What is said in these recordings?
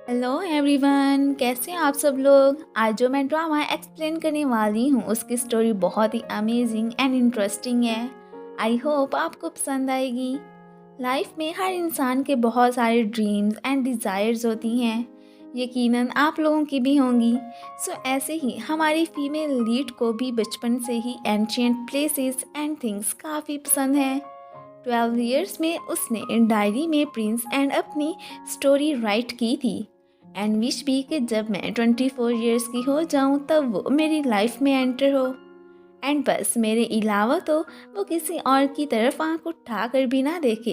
Hello everyone, कैसे हैं आप सब लोग। आज जो मैं ड्रामा एक्सप्लेन करने वाली हूँ उसकी स्टोरी बहुत ही अमेजिंग एंड इंटरेस्टिंग है। आई होप आपको पसंद आएगी। लाइफ में हर इंसान के बहुत सारे ड्रीम्स एंड डिज़ायर्स होती हैं। यकीनन आप लोगों की भी होंगी। ऐसे ही हमारी फीमेल लीड को भी बचपन से ही एंशियंट प्लेसेस एंड थिंग्स काफ़ी पसंद है। 12 इयर्स में उसने डायरी में प्रिंस एंड अपनी स्टोरी राइट की थी एंड विश भी कि जब मैं 24 इयर्स की हो जाऊं तब वो मेरी लाइफ में एंटर हो। एंड बस मेरे अलावा तो वो किसी और की तरफ आंख उठा कर भी ना देखे।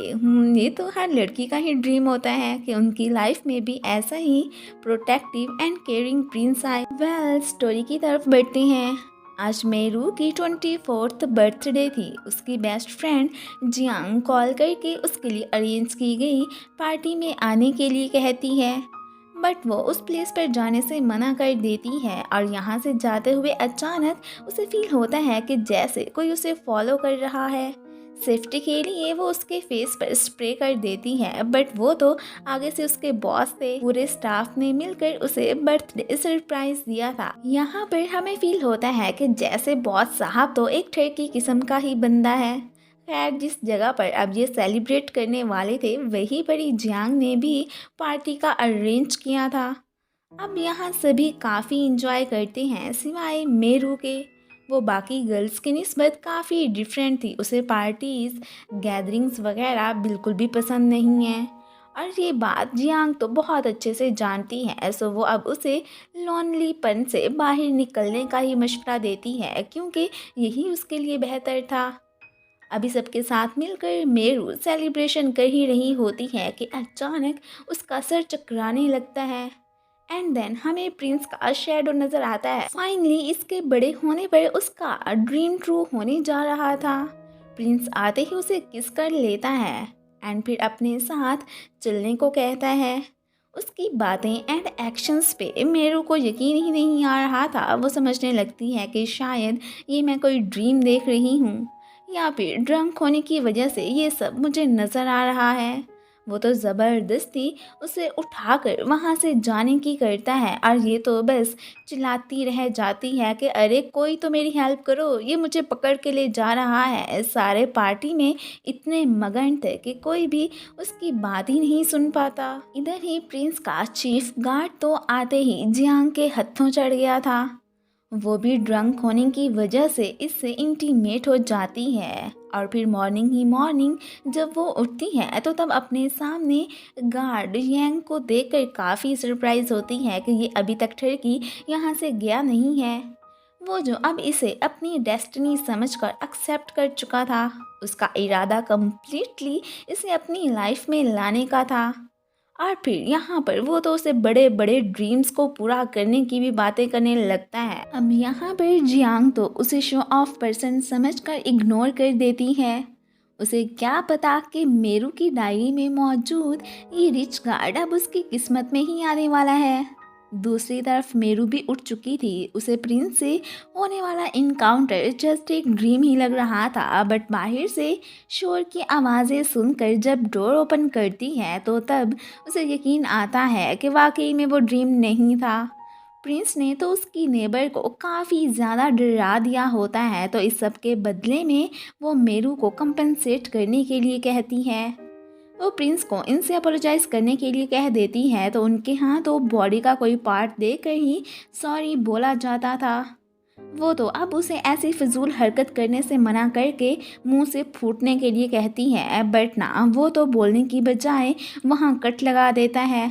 ये तो हर लड़की का ही ड्रीम होता है कि उनकी लाइफ में भी ऐसा ही प्रोटेक्टिव एंड केयरिंग प्रिंस आए। वेल, स्टोरी की तरफ बढ़ते हैं। आज मेरू की 24th बर्थडे थी। उसकी बेस्ट फ्रेंड जियांग कॉल करके उसके लिए अरेंज की गई पार्टी में आने के लिए कहती है, बट वो उस प्लेस पर जाने से मना कर देती है और यहाँ से जाते हुए अचानक उसे फील होता है कि जैसे कोई उसे फॉलो कर रहा है। सेफ्टी के लिए वो उसके फेस पर स्प्रे कर देती है, बट वो तो आगे से उसके बॉस थे। पूरे स्टाफ ने मिलकर उसे बर्थडे सरप्राइज दिया था। यहाँ पर हमें फील होता है कि जैसे बॉस साहब तो एक ठरकी किस्म का ही बंदा है। खैर, जिस जगह पर अब ये सेलिब्रेट करने वाले थे वहीं पर ही जियांग ने भी पार्टी का अरेंज किया था। अब यहाँ सभी काफ़ी इंजॉय करते हैं सिवाय मेरू के। वो बाकी गर्ल्स की निस्बत काफ़ी डिफरेंट थी। उसे पार्टीज गैदरिंग्स वगैरह बिल्कुल भी पसंद नहीं है और ये बात जियांग तो बहुत अच्छे से जानती है। सो वो अब उसे लोनलीपन से बाहर निकलने का ही मशवरा देती है क्योंकि यही उसके लिए बेहतर था। अभी सबके साथ मिलकर मेरू सेलिब्रेशन कर ही रही होती है कि अचानक उसका सर चकराने लगता है एंड देन हमें प्रिंस का शैडो नजर आता है। फाइनली इसके बड़े होने पर उसका ड्रीम ट्रू होने जा रहा था। प्रिंस आते ही उसे किस कर लेता है एंड फिर अपने साथ चलने को कहता है। उसकी बातें एंड एक्शंस पे मेरू को यकीन ही नहीं आ रहा था। वो समझने लगती है कि शायद ये मैं कोई ड्रीम देख रही हूँ या फिर ड्रंक होने की वजह से ये सब मुझे नज़र आ रहा है। वो तो ज़बरदस्ती उसे उठाकर वहाँ से जाने की करता है और ये तो बस चिल्लाती रह जाती है कि अरे कोई तो मेरी हेल्प करो, ये मुझे पकड़ के ले जा रहा है। सारे पार्टी में इतने मगन थे कि कोई भी उसकी बात ही नहीं सुन पाता। इधर ही प्रिंस का चीफ गार्ड तो आते ही जियांग के हथों चढ़ गया था। वो भी ड्रंक होने की वजह से इससे इंटीमेट हो जाती है और फिर मॉर्निंग ही मॉर्निंग जब वो उठती है तो तब अपने सामने गार्ड यांग को देखकर काफ़ी सरप्राइज होती है कि ये अभी तक ठरकी यहाँ से गया नहीं है। वो जो अब इसे अपनी डेस्टिनी समझकर एक्सेप्ट कर चुका था। उसका इरादा कम्प्लीटली इसे अपनी लाइफ में लाने का था और फिर यहाँ पर वो तो उसे बड़े बड़े ड्रीम्स को पूरा करने की भी बातें करने लगता है। अब यहाँ पर जियांग तो उसे शो ऑफ पर्सन समझकर इग्नोर कर देती है। उसे क्या पता कि मेरू की डायरी में मौजूद ये रिच गार्ड अब उसकी किस्मत में ही आने वाला है। दूसरी तरफ मेरू भी उठ चुकी थी। उसे प्रिंस से होने वाला इनकाउंटर जस्ट एक ड्रीम ही लग रहा था, बट बाहर से शोर की आवाज़ें सुनकर जब डोर ओपन करती है तो तब उसे यकीन आता है कि वाकई में वो ड्रीम नहीं था। प्रिंस ने तो उसकी नेबर को काफ़ी ज़्यादा डरा दिया होता है, तो इस सब के बदले में वो मेरू को कंपनसेट करने के लिए कहती है। वो प्रिंस को इनसे अपोलोजाइज करने के लिए कह देती है तो उनके यहाँ तो बॉडी का कोई पार्ट देकर ही सॉरी बोला जाता था। वो तो अब उसे ऐसी फिजूल हरकत करने से मना करके मुंह से फूटने के लिए कहती है, बट ना वो तो बोलने की बजाय वहाँ कट लगा देता है।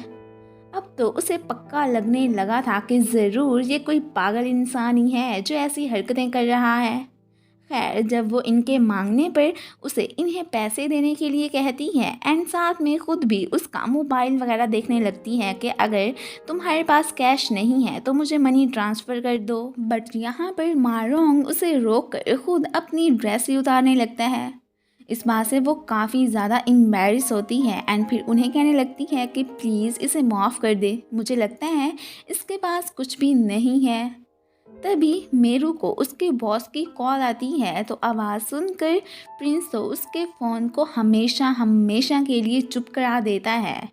अब तो उसे पक्का लगने लगा था कि ज़रूर ये कोई पागल इंसान ही है जो ऐसी हरकतें कर रहा है। खैर, जब वो इनके मांगने पर उसे इन्हें पैसे देने के लिए कहती है एंड साथ में खुद भी उसका मोबाइल वगैरह देखने लगती है कि अगर तुम्हारे पास कैश नहीं है तो मुझे मनी ट्रांसफ़र कर दो, बट यहाँ पर मारोंग उसे रोक कर खुद अपनी ड्रेस ही उतारने लगता है। इस बात से वो काफ़ी ज़्यादा एम्बैरस होती है एंड फिर उन्हें कहने लगती है कि प्लीज़ इसे माफ़ कर दे, मुझे लगता है इसके पास कुछ भी नहीं है। तभी मेरू को उसके बॉस की कॉल आती है तो आवाज़ सुनकर प्रिंस तो उसके फ़ोन को हमेशा हमेशा के लिए चुप करा देता है।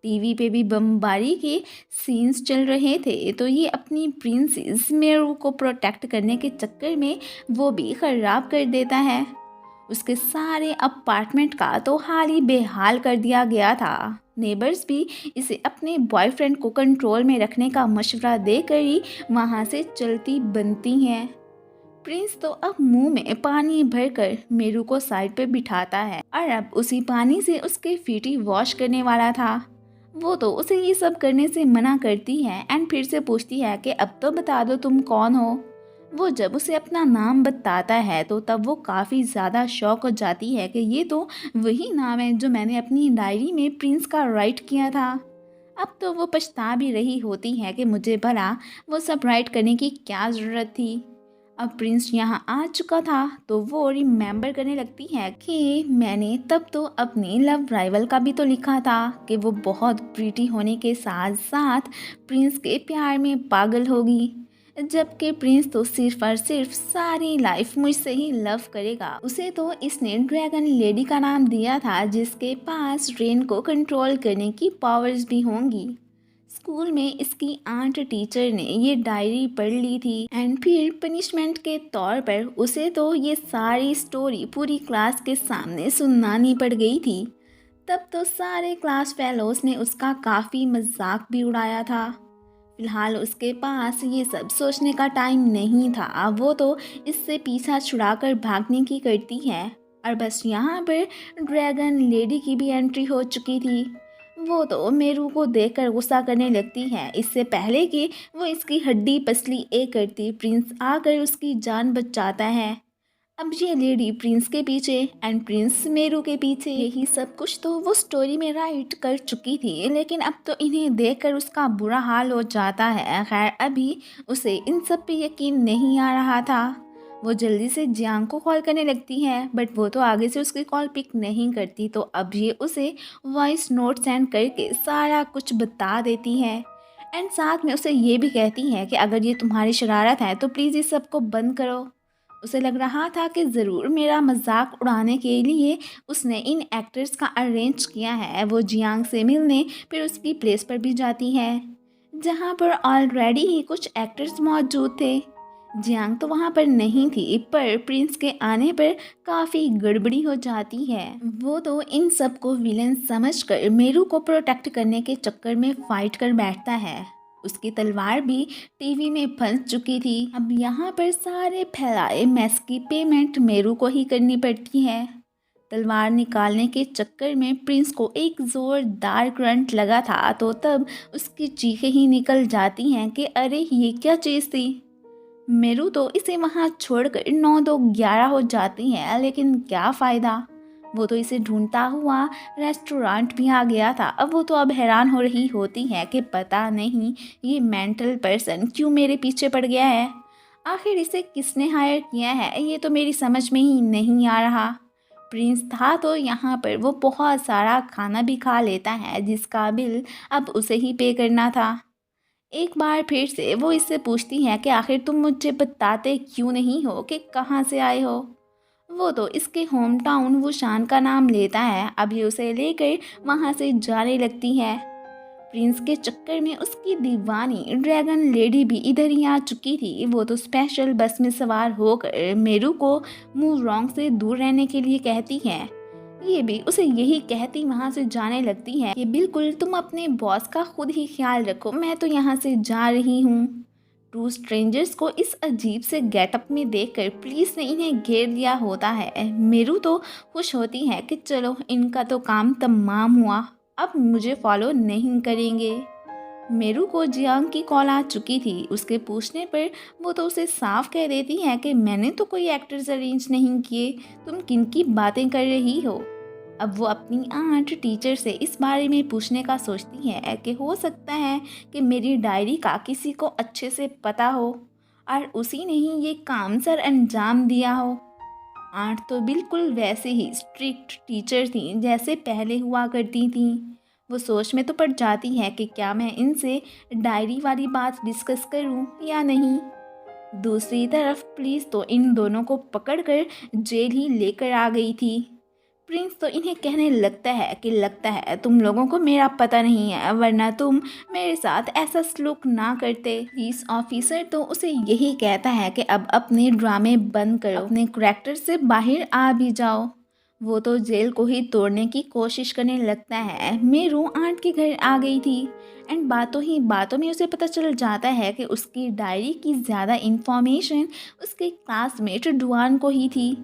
टीवी पे भी बमबारी के सीन्स चल रहे थे, तो ये अपनी प्रिंसेस मेरू को प्रोटेक्ट करने के चक्कर में वो भी खराब कर देता है। उसके सारे अपार्टमेंट का तो हाल ही बेहाल कर दिया गया था। नेबर्स भी इसे अपने बॉयफ्रेंड को कंट्रोल में रखने का मशवरा देकर ही वहाँ से चलती बनती हैं। प्रिंस तो अब मुंह में पानी भरकर मेरू को साइड पे बिठाता है और अब उसी पानी से उसके फीट ही वॉश करने वाला था। वो तो उसे ये सब करने से मना करती है एंड फिर से पूछती है कि अब तो बता दो तुम कौन हो। वो जब उसे अपना नाम बताता है तो तब वो काफ़ी ज़्यादा शॉक हो जाती है कि ये तो वही नाम है जो मैंने अपनी डायरी में प्रिंस का राइट किया था। अब तो वो पछता भी रही होती है कि मुझे भला वो सब राइट करने की क्या ज़रूरत थी। अब प्रिंस यहाँ आ चुका था तो वो रिमेंबर करने लगती है कि मैंने तब तो अपनी लव राइवल का भी तो लिखा था कि वो बहुत प्रीटी होने के साथ साथ प्रिंस के प्यार में पागल होगी, जबकि प्रिंस तो सिर्फ और सिर्फ सारी लाइफ मुझसे ही लव करेगा। उसे तो इसने ड्रैगन लेडी का नाम दिया था जिसके पास रेन को कंट्रोल करने की पावर्स भी होंगी। स्कूल में इसकी आंट टीचर ने ये डायरी पढ़ ली थी एंड फिर पनिशमेंट के तौर पर उसे तो ये सारी स्टोरी पूरी क्लास के सामने सुनानी पड़ गई थी। तब तो सारे क्लास फेलोज ने उसका काफ़ी मजाक भी उड़ाया था। फिलहाल उसके पास ये सब सोचने का टाइम नहीं था, वो तो इससे पीछा छुड़ाकर भागने की करती है। और बस यहाँ पर ड्रैगन लेडी की भी एंट्री हो चुकी थी। वो तो मेरू को देखकर गुस्सा करने लगती है। इससे पहले कि वो इसकी हड्डी पसली एक करती, प्रिंस आकर उसकी जान बचाता है। अब ये लेडी प्रिंस के पीछे एंड प्रिंस मेरू के पीछे, यही सब कुछ तो वो स्टोरी में राइट कर चुकी थी, लेकिन अब तो इन्हें देखकर उसका बुरा हाल हो जाता है। खैर अभी उसे इन सब पे यकीन नहीं आ रहा था। वो जल्दी से जियांग को कॉल करने लगती है बट वो तो आगे से उसकी कॉल पिक नहीं करती, तो अब ये उसे वॉइस नोट सेंड करके सारा कुछ बता देती है एंड साथ में उसे ये भी कहती है कि अगर ये तुम्हारी शरारत है तो प्लीज़ इस सब को बंद करो। उसे लग रहा था कि ज़रूर मेरा मजाक उड़ाने के लिए उसने इन एक्टर्स का अरेंज किया है। वो जियांग से मिलने फिर उसकी प्लेस पर भी जाती है जहाँ पर ऑलरेडी ही कुछ एक्टर्स मौजूद थे। जियांग तो वहाँ पर नहीं थी पर प्रिंस के आने पर काफ़ी गड़बड़ी हो जाती है। वो तो इन सब को विलन समझकर मेरू को प्रोटेक्ट करने के चक्कर में फाइट कर बैठता है। उसकी तलवार भी टीवी में फंस चुकी थी। अब यहाँ पर सारे फैलाए मैस की पेमेंट मेरू को ही करनी पड़ती है। तलवार निकालने के चक्कर में प्रिंस को एक ज़ोरदार करंट लगा था, तो तब उसकी चीखें ही निकल जाती हैं कि अरे ये क्या चीज़ थी। मेरू तो इसे वहाँ छोड़कर 9-2-11 हो जाती है, लेकिन क्या फ़ायदा। वो तो इसे ढूंढता हुआ रेस्टोरेंट भी आ गया था। अब वो तो अब हैरान हो रही होती है कि पता नहीं ये मेंटल पर्सन क्यों मेरे पीछे पड़ गया है। आखिर इसे किसने हायर किया है ये तो मेरी समझ में ही नहीं आ रहा। प्रिंस था तो यहाँ पर वो बहुत सारा खाना भी खा लेता है जिसका बिल अब उसे ही पे करना था। एक बार फिर से वो इससे पूछती है कि आखिर तुम मुझे बताते क्यों नहीं हो कि कहाँ से आए हो। वो तो इसके होम टाउन वुशान का नाम लेता है। अभी उसे लेकर वहाँ से जाने लगती है। प्रिंस के चक्कर में उसकी दीवानी ड्रैगन लेडी भी इधर ही आ चुकी थी। वो तो स्पेशल बस में सवार होकर मेरू को मूव रॉन्ग से दूर रहने के लिए कहती है। ये भी उसे यही कहती वहाँ से जाने लगती है कि बिल्कुल तुम अपने बॉस का खुद ही ख्याल रखो, मैं तो यहाँ से जा रही हूँ। टू स्ट्रेंजर्स को इस अजीब से गेटअप में देखकर पुलिस ने इन्हें घेर लिया होता है। मेरू तो खुश होती है कि चलो इनका तो काम तमाम हुआ, अब मुझे फॉलो नहीं करेंगे। मेरू को जियांग की कॉल आ चुकी थी। उसके पूछने पर वो तो उसे साफ कह देती है कि मैंने तो कोई एक्टर्स अरेंज नहीं किए, तुम किन की बातें कर रही हो। अब वो अपनी आंट टीचर से इस बारे में पूछने का सोचती है कि हो सकता है कि मेरी डायरी का किसी को अच्छे से पता हो और उसी ने ही ये काम सर अंजाम दिया हो। आंट तो बिल्कुल वैसे ही स्ट्रिक्ट टीचर थी जैसे पहले हुआ करती थी। वो सोच में तो पड़ जाती है कि क्या मैं इनसे डायरी वाली बात डिस्कस करूं या नहीं। दूसरी तरफ पुलिस तो इन दोनों को पकड़कर जेल ही लेकर आ गई थी। प्रिंस तो इन्हें कहने लगता है तुम लोगों को मेरा पता नहीं है, वरना तुम मेरे साथ ऐसा सलूक ना करते। पुलिस ऑफिसर तो उसे यही कहता है कि अब अपने ड्रामे बंद करो, अपने करैक्टर से बाहर आ भी जाओ। वो तो जेल को ही तोड़ने की कोशिश करने लगता है। मेरू आंट के घर आ गई थी एंड बातों ही बातों में उसे पता चल जाता है कि उसकी डायरी की ज़्यादा इंफॉर्मेशन उसके क्लासमेट डुआन को ही थी।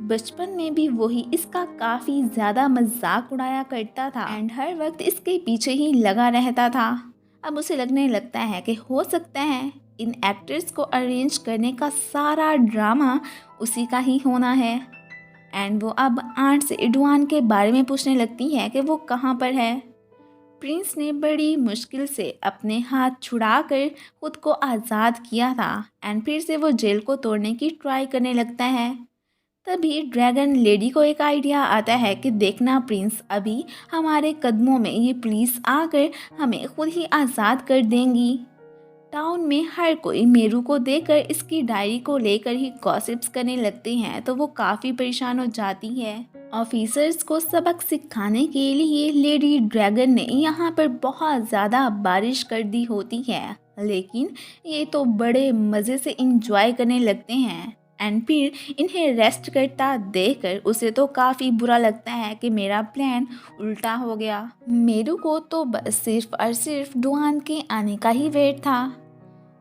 बचपन में भी वही इसका काफ़ी ज़्यादा मजाक उड़ाया करता था एंड हर वक्त इसके पीछे ही लगा रहता था। अब उसे लगने लगता है कि हो सकता है इन एक्टर्स को अरेंज करने का सारा ड्रामा उसी का ही होना है। एंड वो अब आंट से डुआन के बारे में पूछने लगती है कि वो कहाँ पर है। प्रिंस ने बड़ी मुश्किल से अपने हाथ छुड़ाकर खुद को आज़ाद किया था एंड फिर से वो जेल को तोड़ने की ट्राई करने लगता है। तभी ड्रैगन लेडी को एक आइडिया आता है कि देखना प्रिंस, अभी हमारे कदमों में ये पुलिस आकर हमें खुद ही आज़ाद कर देंगी। टाउन में हर कोई मेरू को देखकर इसकी डायरी को लेकर ही गॉसिप्स करने लगते हैं, तो वो काफ़ी परेशान हो जाती है। ऑफिसर्स को सबक सिखाने के लिए लेडी ड्रैगन ने यहाँ पर बहुत ज़्यादा बारिश कर दी होती है, लेकिन ये तो बड़े मज़े से इंजॉय करने लगते हैं। एंड फिर इन्हें रेस्ट करता देखकर उसे तो काफ़ी बुरा लगता है कि मेरा प्लान उल्टा हो गया। मेरू को तो बस सिर्फ और सिर्फ डुआन के आने का ही वेट था।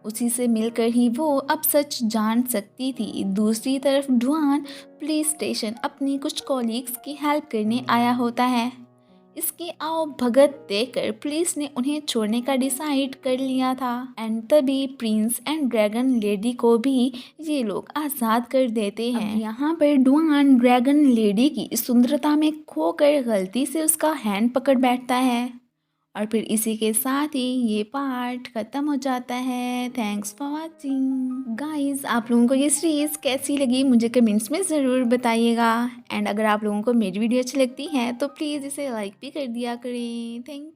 उसी से मिलकर ही वो अब सच जान सकती थी। दूसरी तरफ डुआन पुलिस स्टेशन अपनी कुछ कॉलीग्स की हेल्प करने आया होता है। इसकी आओ भगत देखकर पुलिस ने उन्हें छोड़ने का डिसाइड कर लिया था एंड तभी प्रिंस एंड ड्रैगन लेडी को भी ये लोग आज़ाद कर देते हैं। यहाँ पर डुआन ड्रैगन लेडी की सुंदरता में खोकर गलती से उसका हैंड पकड़ बैठता है और फिर इसी के साथ ही ये पार्ट ख़त्म हो जाता है। Thanks for watching guys. आप लोगों को ये सीरीज़ कैसी लगी मुझे कमेंट्स में ज़रूर बताइएगा एंड अगर आप लोगों को मेरी वीडियो अच्छी लगती है तो प्लीज़ इसे लाइक भी कर दिया करें। थैंक